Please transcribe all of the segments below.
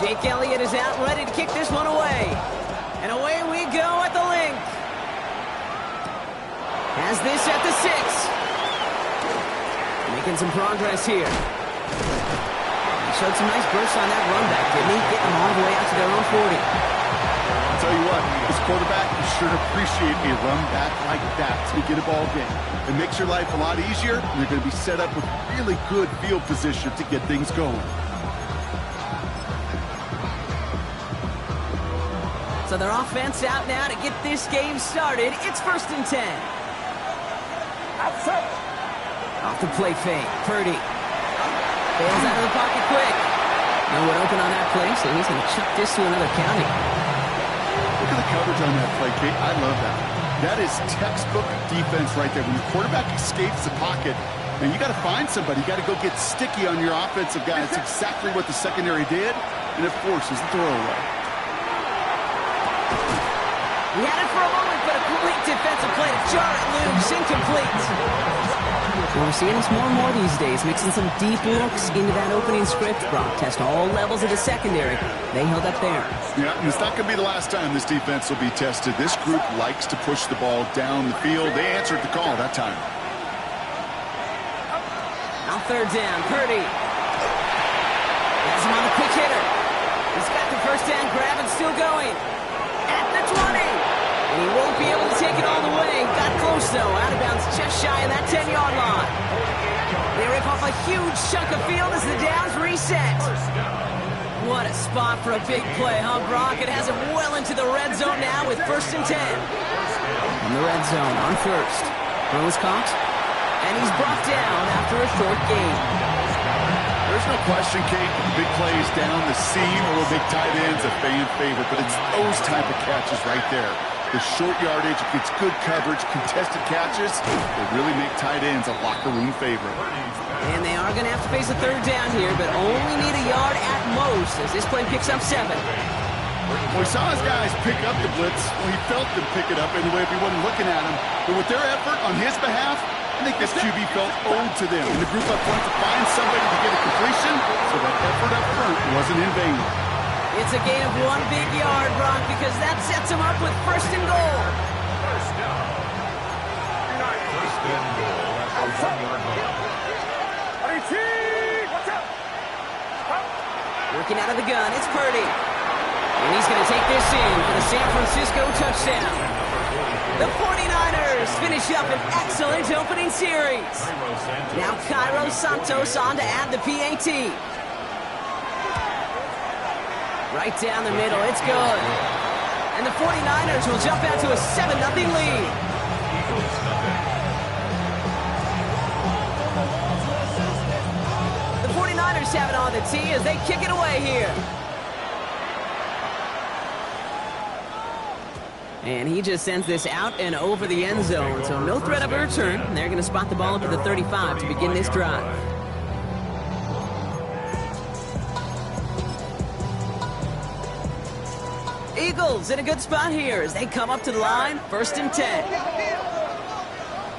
Jake Elliott is out ready to kick this one away. And away we go at the link. Has this at the 6. Making some progress here. He showed some nice bursts on that run back, didn't he? Getting them all the way out to their own 40. I'll tell you what, this quarterback is sure to appreciate a run back like that to begin a ball game. It makes your life a lot easier, and you're going to be set up with really good field position to get things going. So their offense out now to get this game started. It's 1st and 10. Off the play fake. Purdy. Bails out of the pocket quick. No one open on that play, so he's going to chuck this to another county. Look at the coverage on that play, Kate. I love that. That is textbook defense right there. When the quarterback escapes the pocket, and you got to find somebody. You got to go get sticky on your offensive guy. That's exactly what the secondary did, and it forces the throwaway. He had it for a moment, but a complete defensive play to jar it loose. Incomplete. Well, we're seeing this more and more these days, mixing some deep looks into that opening script. Brock test all levels of the secondary. They held up there. Yeah, and it's not going to be the last time this defense will be tested. This group likes to push the ball down the field. They answered the call that time. Now 3rd down, Purdy. Has him on the quick hitter. He's got the first down grab and still going. At the 20. And he won't be able to take it all the way. Got close, though. Out of bounds just shy of that 10-yard line. They rip off a huge chunk of field as the downs reset. What a spot for a big play, huh, Brock? It has him well into the red zone now with 1st and 10. In the red zone on 1st. Throws caught. And he's brought down after a short gain. There's no question, Kate, big plays down the seam or big tight ends a fan favorite, but it's those type of catches right there. The short yardage, gets good coverage, contested catches, they really make tight ends a locker room favorite. And they are going to have to face a 3rd down here, but only need a yard at most as this play picks up 7. Well, we saw his guys pick up the blitz. Well, he felt them pick it up anyway if he wasn't looking at him. But with their effort on his behalf, I think this QB felt owed to them. And the group up front to find somebody to get a completion, so that effort up front wasn't in vain. It's a gain of 1 big yard, Brock, because that sets him up with 1st and goal. Working out of the gun, it's Purdy. And he's going to take this in for the San Francisco touchdown. The 49ers finish up an excellent opening series. Now Cairo Santos on to add the PAT. Right down the middle, it's good. And the 49ers will jump out to a 7-0 lead. The 49ers have it on the tee as they kick it away here. And he just sends this out and over the end zone, so no threat of a return. And they're going to spot the ball up at the 35 to begin this drive. Eagles in a good spot here as they come up to the line, 1st and 10.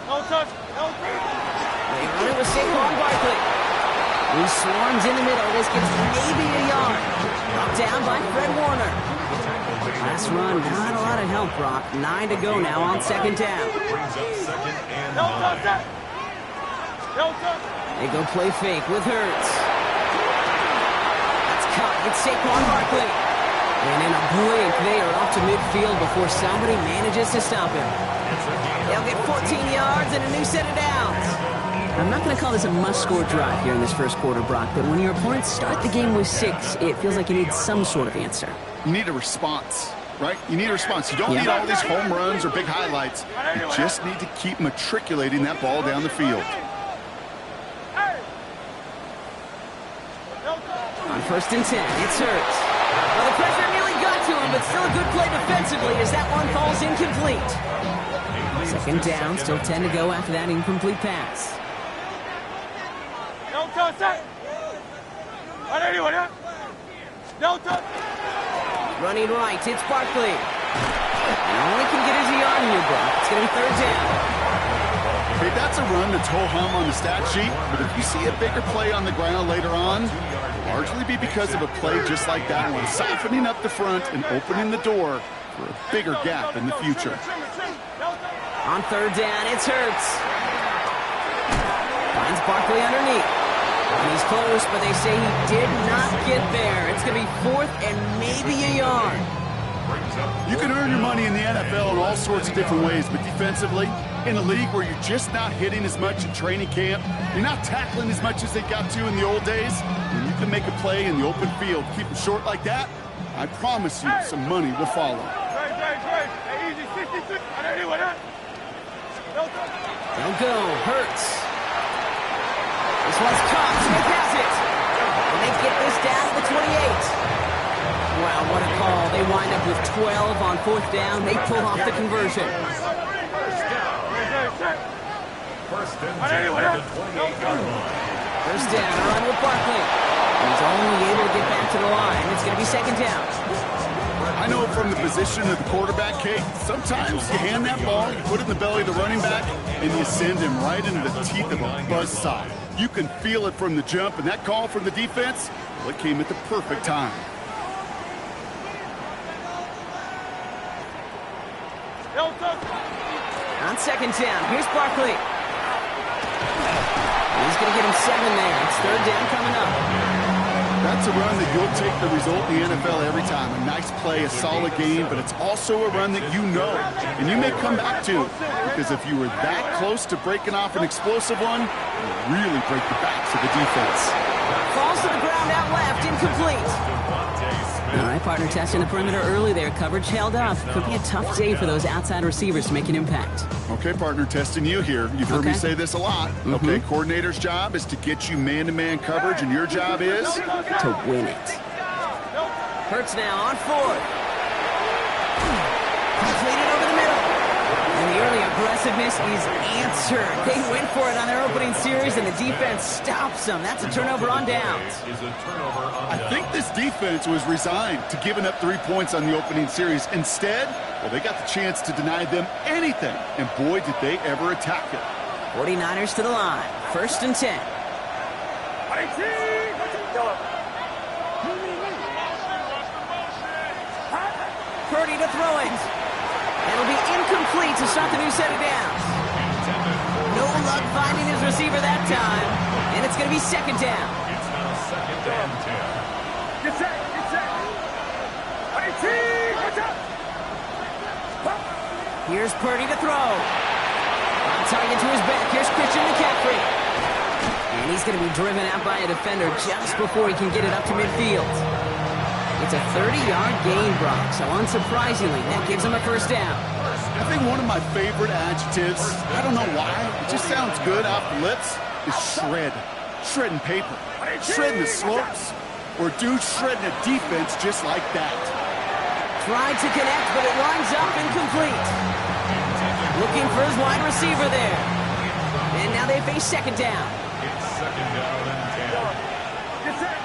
No touch, no touch. They run it with Saquon Barkley, who swarms in the middle. This gets maybe a yard. Brought down by Fred Warner. Last run, not a lot of help, Brock. 9 to go now on 2nd down. No touch. No touch. They go play fake with Hurts. That's caught. It's Saquon Barkley. And in a blink, they are off to midfield before somebody manages to stop him. They'll get 14 yards and a new set of downs. I'm not going to call this a must-score drive here in this first quarter, Brock, but when your opponents start the game with 6, it feels like you need some sort of answer. You need a response, right? You need a response. You don't need all these home runs or big highlights. You just need to keep matriculating that ball down the field. On 1st and 10, it's Hurts. Well, the pressure nearly got to him, but still a good play defensively as that one falls incomplete. 2nd down, still 10 to go after that incomplete pass. No touch. No touch. Running right, it's Barkley. And all he can get is a yard here, Brock. It's going to be 3rd down. Hey, that's a run that's ho-hum on the stat sheet, but if you see a bigger play on the ground later on, largely be because of a play just like that one, softening up the front and opening the door for a bigger gap in the future. On third down, it's Hurts. Finds Barkley underneath. And he's close, but they say he did not get there. It's going to be 4th and maybe a yard. You can earn your money in the NFL in all sorts of different ways, but defensively, in a league where you're just not hitting as much in training camp, you're not tackling as much as they got to in the old days, when you can make a play in the open field, keep it short like that, I promise you some money will follow. They'll go. Hurts. This one's caught. Smith has it. And they get this down to the 28. Wow, what a call. They wind up with 12 on 4th down. They pull off the conversion. First and 10 at the 28-yard line. First down, a run with Barkley. He's only able to get back to the line. It's going to be 2nd down. I know from the position of the quarterback, Kate, sometimes you hand that ball, you put it in the belly of the running back, and you send him right into the teeth of a buzzsaw. You can feel it from the jump, and that call from the defense, well, it came at the perfect time. On 2nd down, here's Barkley. He's going to get him 7 there. It's 3rd down coming up. That's a run that you'll take the result in the NFL every time. A nice play, a solid game, but it's also a run that you know and you may come back to, because if you were that close to breaking off an explosive one, you'll really break the backs of the defense. Falls to the ground out left, incomplete. All right, partner, testing the perimeter early there. Coverage held up. Could be a tough day for those outside receivers to make an impact. Okay, partner, testing you here. You've heard me say this a lot. Okay, coordinator's job is to get you man-to-man coverage, and your job is to win it. Hurts now on 4th. Completed over the middle. And the early aggressiveness is answered. They went for it on their opening series, and the defense stops them. That's a turnover on downs. I think this defense was resigned to giving up 3 points on the opening series. Instead, well, they got the chance to deny them anything, and boy, did they ever attack it. 49ers to the line. 1st and 10. Purdy to throw it. It'll be incomplete to start the new set of downs. No luck finding his receiver that time. And it's going to be 2nd down. It's now 2nd and 10. Get set. Here's Purdy to throw. On target to his back. Here's Christian McCaffrey. And he's going to be driven out by a defender just before he can get it up to midfield. It's a 30-yard gain, Brock, so unsurprisingly, that gives him a 1st down. I think one of my favorite adjectives, I don't know why, it just sounds good off the lips, is shred. Shredding paper. Shredding the slopes. Or dude shredding a defense just like that. Tried to connect, but it winds up incomplete. Looking for his wide receiver there. And now they face 2nd down. It's 2nd down and 10. Get set.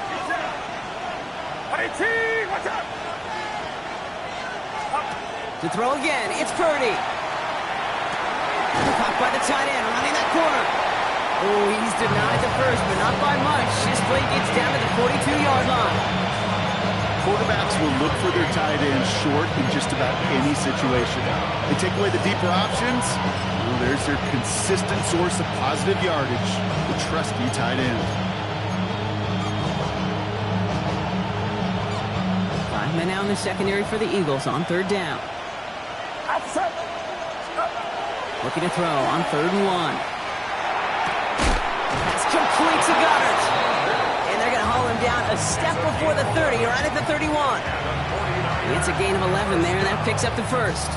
To throw again, it's Purdy. Caught by the tight end, running that corner. Oh, he's denied the first, but not by much. His play gets down to the 42-yard line. Quarterbacks will look for their tight end short in just about any situation. They take away the deeper options, well, there's their consistent source of positive yardage, the trusty tight end. 5 men out in the secondary for the Eagles on 3rd down. Looking to throw on 3rd and 1. That's complete to Goddard. And they're going to haul him down a step before the 30, right at the 31. It's a gain of 11 there, and that picks up the 1st.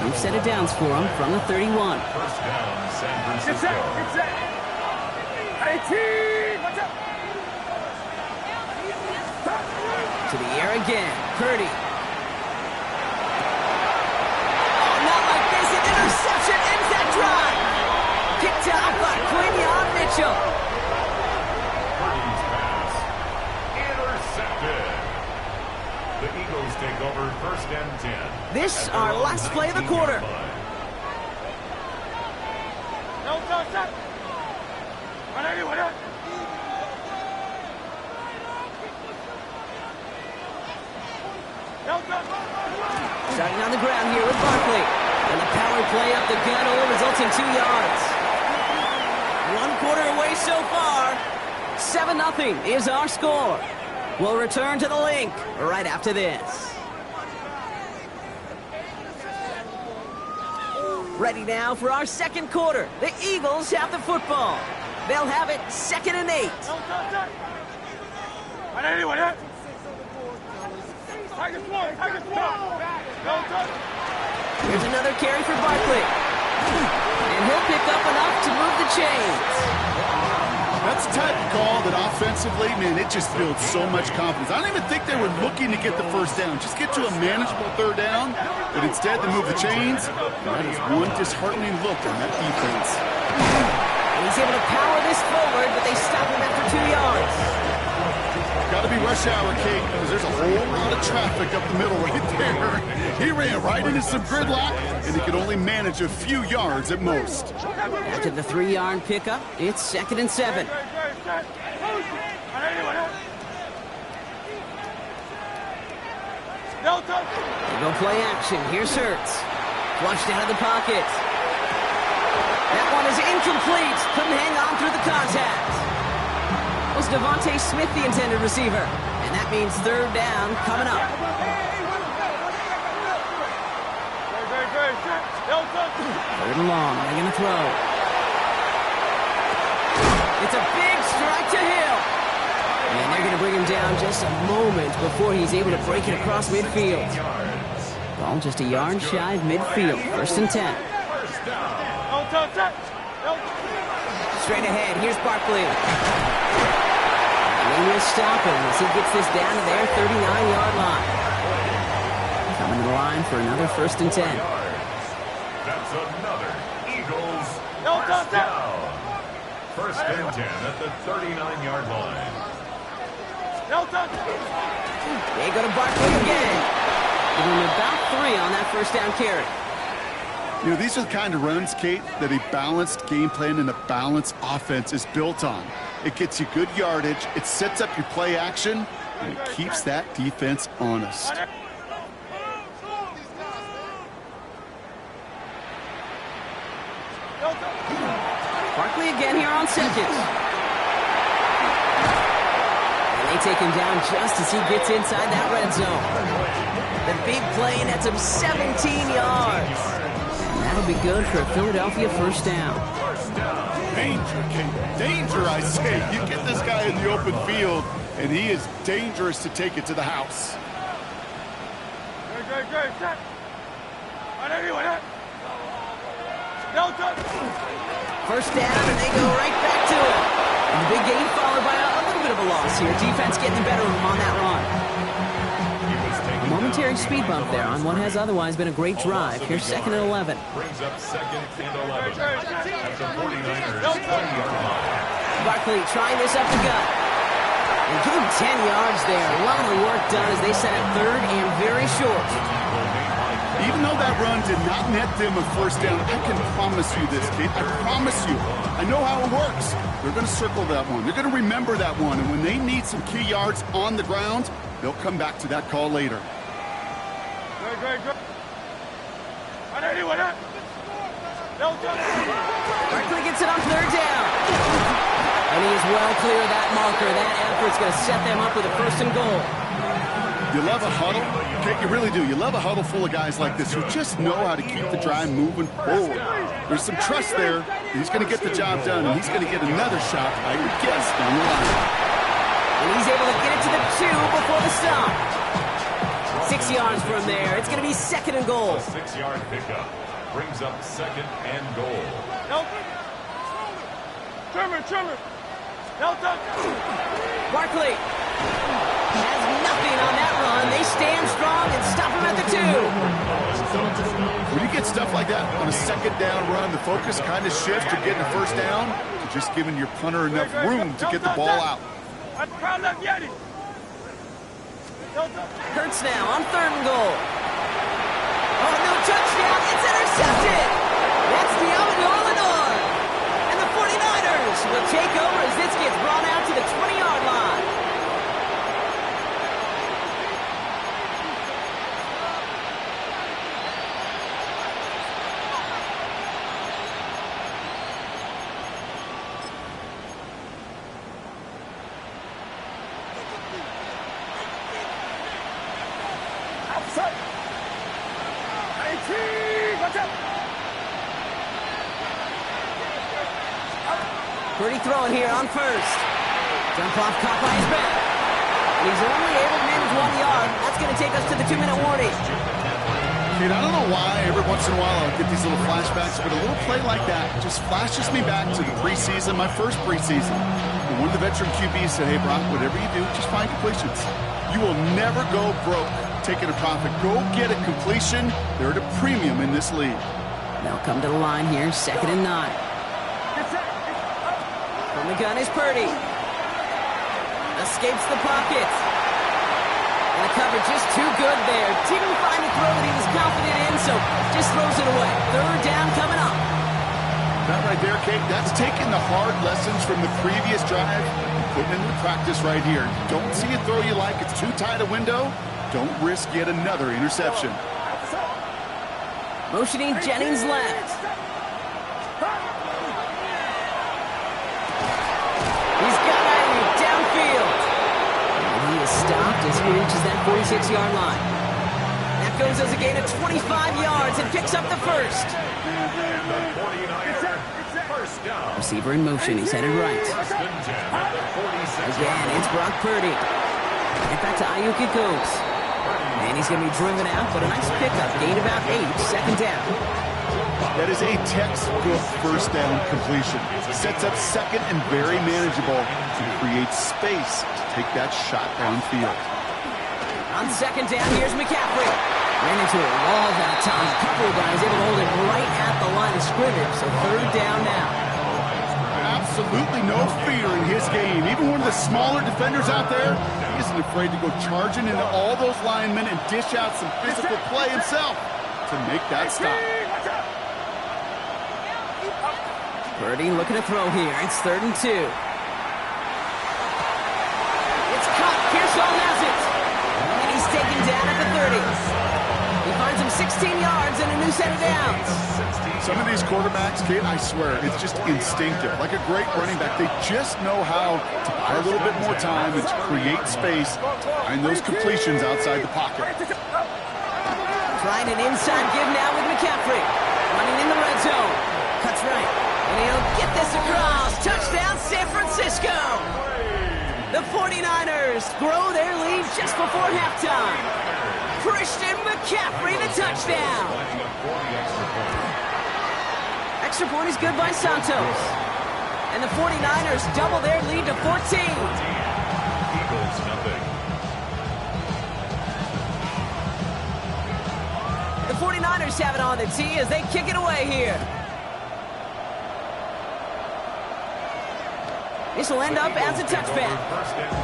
New set of downs for him from the 31. 1st down, San Francisco. Get set. To the air again. Purdy. Oh, not like this. An interception ends that drive. Picked out by Quinyon Mitchell. Purdy's pass. Intercepted. The Eagles take over 1st and 10. This our last play of the quarter. No touch. Starting on the ground here with Barkley. And the power play up the gut only results in 2 yards. 1 quarter away so far. 7-0 is our score. We'll return to the link right after this. Ready now for our second quarter. The Eagles have the football. They'll have it 2nd and 8. Here's another carry for Barkley. And he'll pick up enough to move the chains. That's a type of call that offensively, man, it just builds so much confidence. I don't even think they were looking to get the first down. Just get to a manageable 3rd down, but instead they move the chains. That is one disheartening look on that defense. And he's able to power this forward, but they stop him after 2 yards. Got to be rush hour, Kate, because there's a whole lot of traffic up the middle right there. He ran right into some gridlock, and he could only manage a few yards at most. After the 3-yard pickup, it's 2nd and 7. They go play action. Here's Hurts. Flushed out of the pocket. That one is incomplete. Couldn't hang on through the contact. Was Devontae Smith the intended receiver? And that means 3rd down coming up. 3rd and long. They're going to throw. It's a big strike to Hill. And they're going to bring him down just a moment before he's able to break it across midfield. Ball just a yard shy of midfield. 1st and 10. Straight ahead. Here's Barkley. Maybe a stop him as he gets this down to their 39-yard line. Coming to the line for another 1st and 10. That's another Eagles first down. 1st and 10 at the 39-yard line. They go to Barkley again. Giving him about 3 on that 1st down carry. You know, these are the kind of runs, Kate, that a balanced game plan and a balanced offense is built on. It gets you good yardage, it sets up your play action, and it keeps that defense honest. Barkley again here on 2nd. And they take him down just as he gets inside that red zone. The big play nets him 17 yards. And that'll be good for a Philadelphia 1st down. Danger, Kate. Danger, I say. You get this guy in the open field, and he is dangerous to take it to the house. First down, and they go right back to it. And the big gain followed by a little bit of a loss here. Defense getting the better of him on that run. A momentary speed bump there on what has otherwise been a great drive. Here's 2nd and 11. Brings up 2nd and 11 at the 49ers 20-yard line. Barkley trying this up the gut. And give him 10 yards there. A lot of the work done as they set up 3rd and very short. Even though that run did not net them a 1st down, I can promise you this, Kate. I promise you. I know how it works. They're going to circle that one. They're going to remember that one. And when they need some key yards on the ground, they'll come back to that call later. Barkley gets it on 3rd down. And he is well clear of that marker. That effort's going to set them up with a 1st and goal. You love a huddle? Okay, you really do. You love a huddle full of guys like this who just know how to keep the drive moving forward. There's some trust there. He's going to get the job done, and he's going to get another shot, I would guess, down the line. And he's able to get it to the 2 before the stop. 6 yards from there. It's going to be 2nd and goal. 6-yard pickup brings up 2nd and goal. Barkley has nothing on that run. They stand strong and stop him at the 2. When you get stuff like that on a 2nd down run, the focus kind of shifts from getting a 1st down to just giving your punter enough room to get the ball out. Hurts now on 3rd and goal. Oh, no touchdown. It's intercepted. That's Deommodore Lenoir. And the 49ers will take over as this gets brought out to the 20-yard line. Purdy throwing here on first. Jump off caught by his back. He's only able to manage 1 yard. That's going to take us to the 2-minute warning. Kid, I don't know why every once in a while I'll get these little flashbacks, but a little play like that just flashes me back to the preseason, my first preseason. And one of the veteran QBs said, hey, Brock, whatever you do, just find completions. You will never go broke taking a profit. Go get a completion. They're at a premium in this league. They'll come to the line here, 2nd and 9. From the gun is Purdy. Escapes the pocket. And the cover just too good there. Didn't find the throw that he was confident in, so just throws it away. 3rd down coming up. That right there, Kate, that's taking the hard lessons from the previous drive and putting into practice right here. Don't see a throw you like. It's too tight a window. Don't risk yet another interception. Motioning Jennings left. He's got a downfield. And he is stopped as he reaches that 46-yard line. That goes as a gain of 25 yards and picks up the first. And the 49er, first down. Receiver in motion. He's headed right. Again, it's Brock Purdy. And back to Ayuk it goes. And he's going to be driven out, but a nice pickup. Gain about 8, 2nd down. That is a textbook first down completion. Sets up second and very manageable to create space to take that shot downfield. On 2nd down, here's McCaffrey. Ran into a wall that time. A couple of guys able to hold it right at the line of scrimmage, so 3rd down now. Absolutely no fear in his game. Even one of the smaller defenders out there, he isn't afraid to go charging into all those linemen and dish out some physical play himself to make that stop. Purdy looking to throw here. It's 3rd and 2. It's caught. Pearsall has it. And he's taken down at the 30. He finds him 16 yards and a new set of downs. Some of these quarterbacks, Kate, I swear, it's just instinctive. Like a great running back, they just know how to buy a little bit more time and to create space behind those completions outside the pocket. Trying an inside give now with McCaffrey. Running in the red zone. Cuts right. And he'll get this across. Touchdown, San Francisco. The 49ers grow their lead just before halftime. Christian McCaffrey, the touchdown. Extra point is good by Santos. And the 49ers double their lead to 14. Eagles, nothing. The 49ers have it on the tee as they kick it away here. This will end up as a touchback. First and 10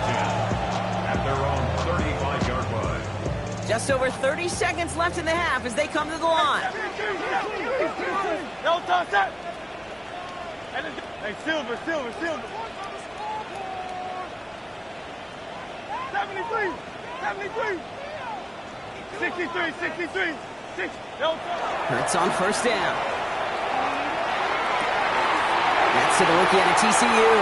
at their own 35-yard line. Just over 30 seconds left in the half as they come to the line. No, toss that. Hey, Silver. 73. 63. Hurts on first down. That's to the rookie out of TCU.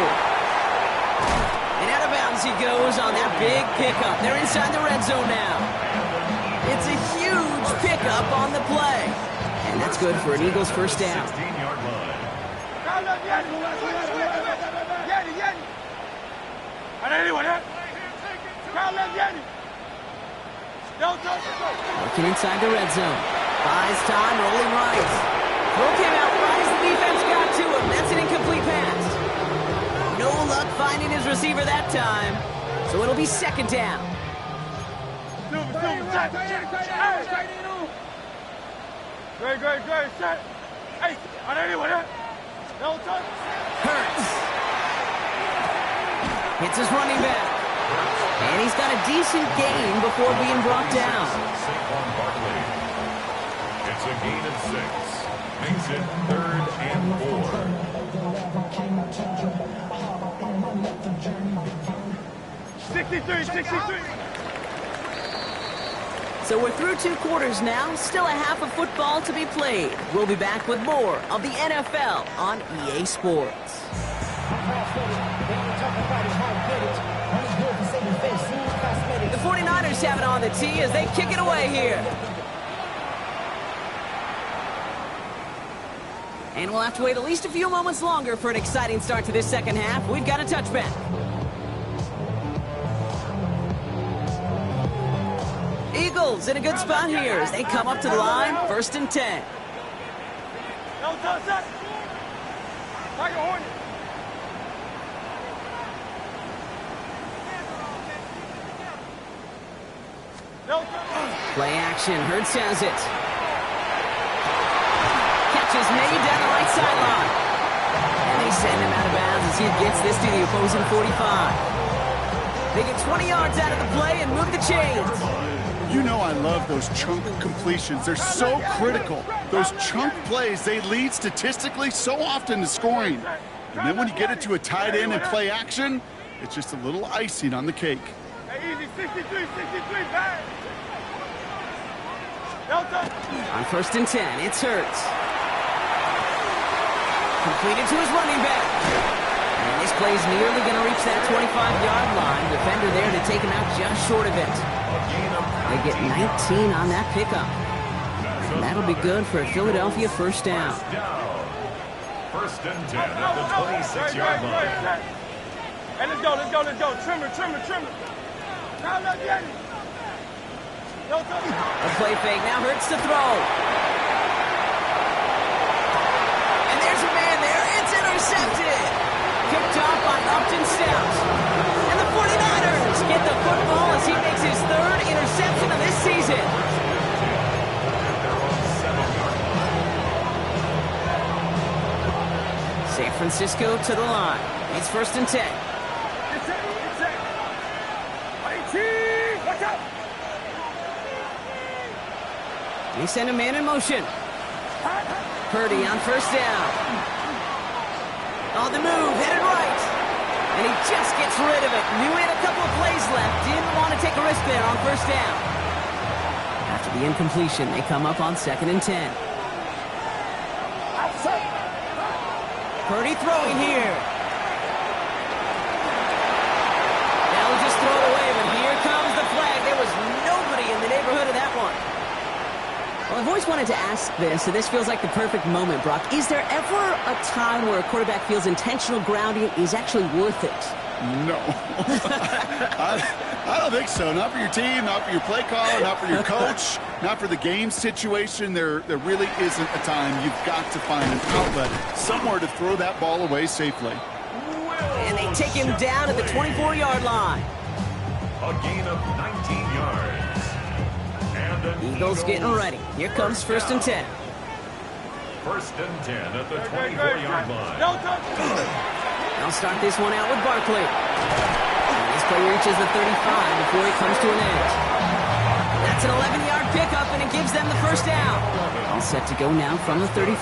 And out of bounds he goes on that big pickup. They're inside the red zone now. It's a huge pickup on the play. And that's good for an Eagles first down. 16-yard line. Working inside the red zone. Buys time, rolling right. Throw came out right as the defense got to him. That's an incomplete pass. No luck finding his receiver that time. So it'll be 2nd down. Great. Set. Hey, on anyone, no touch. Hurts. Hits his running back. And he's got a decent gain before being brought down. Saquon Barkley. It's a gain of 6. Makes it 3rd and 4. 63. So we're through 2 quarters now. Still a half of football to be played. We'll be back with more of the NFL on EA Sports. The 49ers Chiefs have it on the tee as they kick it away here. And we'll have to wait at least a few moments longer for an exciting start to this second half. We've got a touchback. Eagles in a good spot here as they come up to the line, 1st and 10. Play action, Hurts has it. Catch is made down the right sideline. And they send him out of bounds as he gets this to the opposing 45. They get 20 yards out of the play and move the chains. You know I love those chunk completions. They're so critical. Those chunk plays, they lead statistically so often to scoring. And then when you get it to a tight end and play action, it's just a little icing on the cake. Hey, easy, 63, bang. On 1st and 10, it's Hurts. Completed to his running back. And this play's nearly going to reach that 25-yard line. Defender there to take him out just short of it. They get 19 on that pickup. And that'll be good for a Philadelphia 1st down. 1st and 10 at the 26-yard line. Hey, let's go. Trimmer. Now let's get it. A play fake, now Hurts to throw. And there's a man there, it's intercepted. Picked off by Upton Stout. And the 49ers get the football as he makes his 3rd interception of this season. San Francisco to the line. It's 1st and 10. Watch out. They send a man in motion. Purdy on 1st down. On the move, headed right. And he just gets rid of it. Knew he had a couple of plays left. Didn't want to take a risk there on 1st down. After the incompletion, they come up on 2nd and 10. Purdy throwing here. Now he'll just throw it away, but here comes the flag. There was nobody in the neighborhood of that one. Well, I've always wanted to ask this, so this feels like the perfect moment, Brock. Is there ever a time where a quarterback feels intentional grounding is actually worth it? No. I don't think so. Not for your team, not for your play caller, not for your coach, not for the game situation. There really isn't a time. You've got to find an outlet, somewhere to throw that ball away safely. And they take him down at the 24-yard line. A gain of 19 yards. Eagles getting ready. Here comes 1st and 10. 1st and 10 at the 24-yard line. They'll start this one out with Barkley. And this play reaches the 35 before it comes to an end. That's an 11-yard pickup, and it gives them the 1st down. All set to go now from the 35.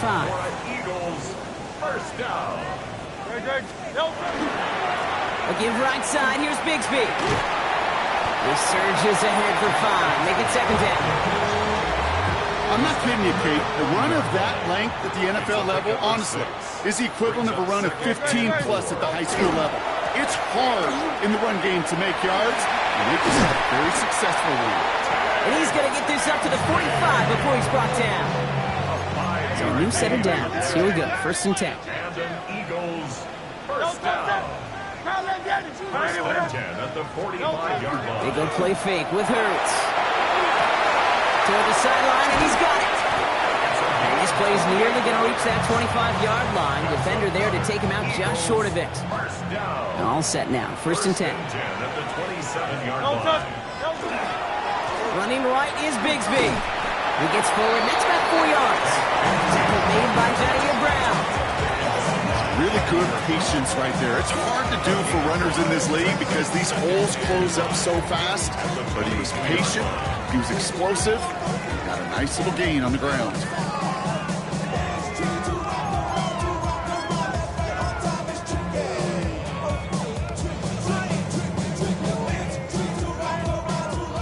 Eagles 1st down. A give right side. Here's Bigsby. He surges ahead for 5. Make it 2nd down. I'm not kidding you, Kate. A run of that length at the NFL level, honestly, is the equivalent of a run of 15-plus at the high school level. It's hard in the run game to make yards, and they just have very successful one. And he's going to get this up to the 45 before he's brought down. So a new set of downs. Here we go. 1st and 10. And an Eagles 1st down. 1st and 10 at the 45-yard line. They go play fake with Hurts. Toward the sideline, and he's got it. And this play's nearly going to reach that 25-yard line. Defender there to take him out just short of it. All set now. 1st and 10. At the 27-yard line. Running right is Bigsby. He gets forward. That's about 4 yards. Tackle made by Jair Brown. Really good patience right there. It's hard to do for runners in this league because these holes close up so fast. But he was patient. He was explosive. Got a nice little gain on the ground.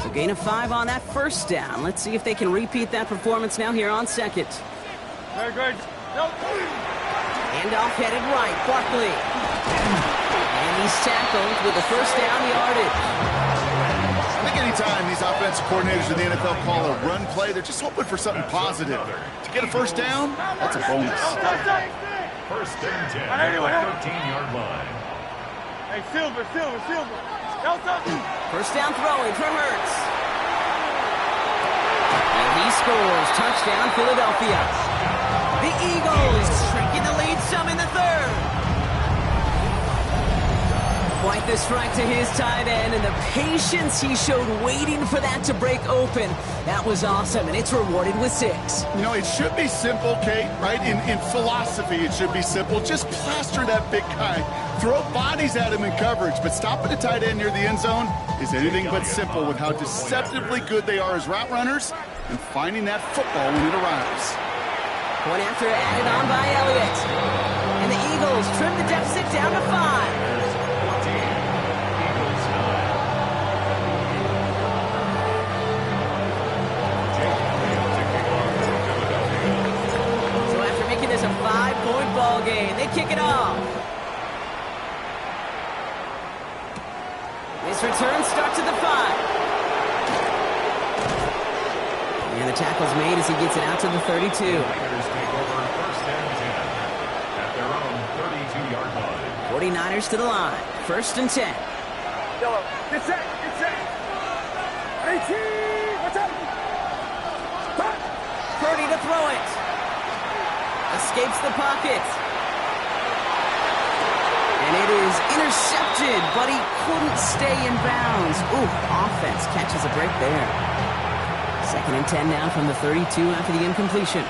So gain of 5 on that 1st down. Let's see if they can repeat that performance now here on 2nd. Very good. Handoff headed right. Barkley. And he's tackled with the 1st down yardage. I think time these offensive coordinators in the NFL call a run play, they're just hoping for something positive. To get a first down, that's a bonus. First and 10 at the 13-yard line. Hey, Silver. First down throwing for Hurts. And he scores. Touchdown, Philadelphia. The Eagles shrinking the lead some in the third. Quite the strike to his tight end, and the patience he showed waiting for that to break open. That was awesome, and it's rewarded with 6. You know, it should be simple, Kate, right? In philosophy, it should be simple. Just plaster that big guy. Throw bodies at him in coverage, but stopping a tight end near the end zone is anything but simple with how deceptively good they are as route runners and finding that football when it arrives. Point after added on by Elliott. And the Eagles trim the deficit down to 5. It's a 5-point ball game. They kick it off. This return starts at the 5. And the tackle's made as he gets it out to the 32. Raiders take over first and 10 at their own 32-yard line. 49ers to the line. First and 10. Yellow. Get set. 18. What's up? Purdy to throw it. Escapes the pocket. And it is intercepted, but he couldn't stay in bounds. Ooh, offense catches a break there. Second and 10 now from the 32 after the incompletion.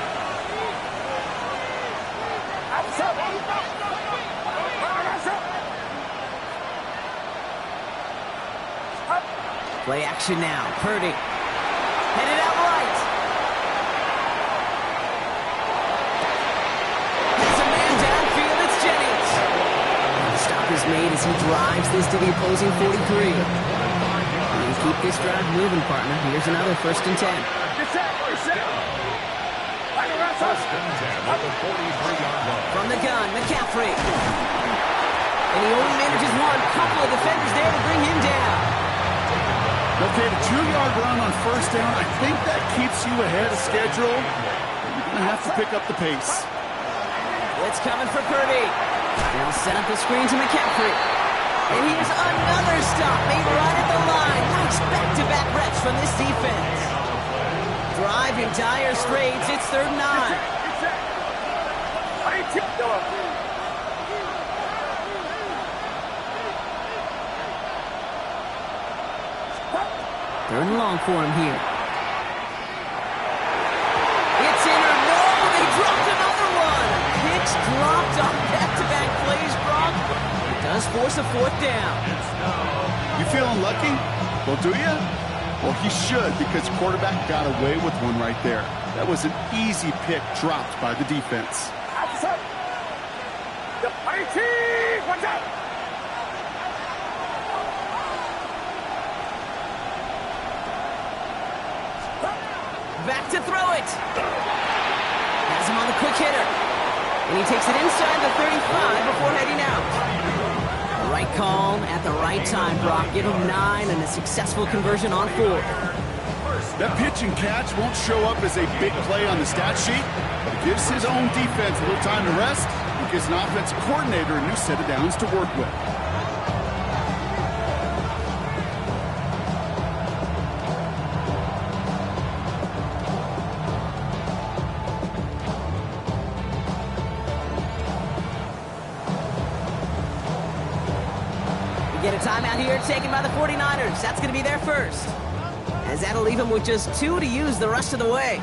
Play action now. Purdy. Headed out right. Is made as he drives this to the opposing 43. And keep this drive moving, partner. Here's another first and 10. First and 10 at the 43-yard line. From the gun, McCaffrey. And he only manages one. Couple of defenders there to bring him down. Okay, the 2-yard run on first down, I think that keeps you ahead of schedule. You're going to have to pick up the pace. Blitz coming for Purdy. They'll set up the screen to McCaffrey. And here's another stop made right at the line. Nice back-to-back reps from this defense. Drive in dire straits. It's 3rd and 9. Third and long for him here. It's in or no. They dropped another one. Picks dropped on back-to-back plays, Brock. It does force a 4th down. You feeling lucky? Well, do you? Well, he should, because quarterback got away with one right there. That was an easy pick dropped by the defense. Back to throw it. Has him on the quick hitter. And he takes it inside the 35 before heading out. The right call at the right time, Brock. Give him 9 and a successful conversion on 4th. That pitch and catch won't show up as a big play on the stat sheet, but it gives his own defense a little time to rest. It gives an offensive coordinator a new set of downs to work with. Get a timeout here taken by the 49ers. That's going to be their first. As that'll leave them with just 2 to use the rest of the way.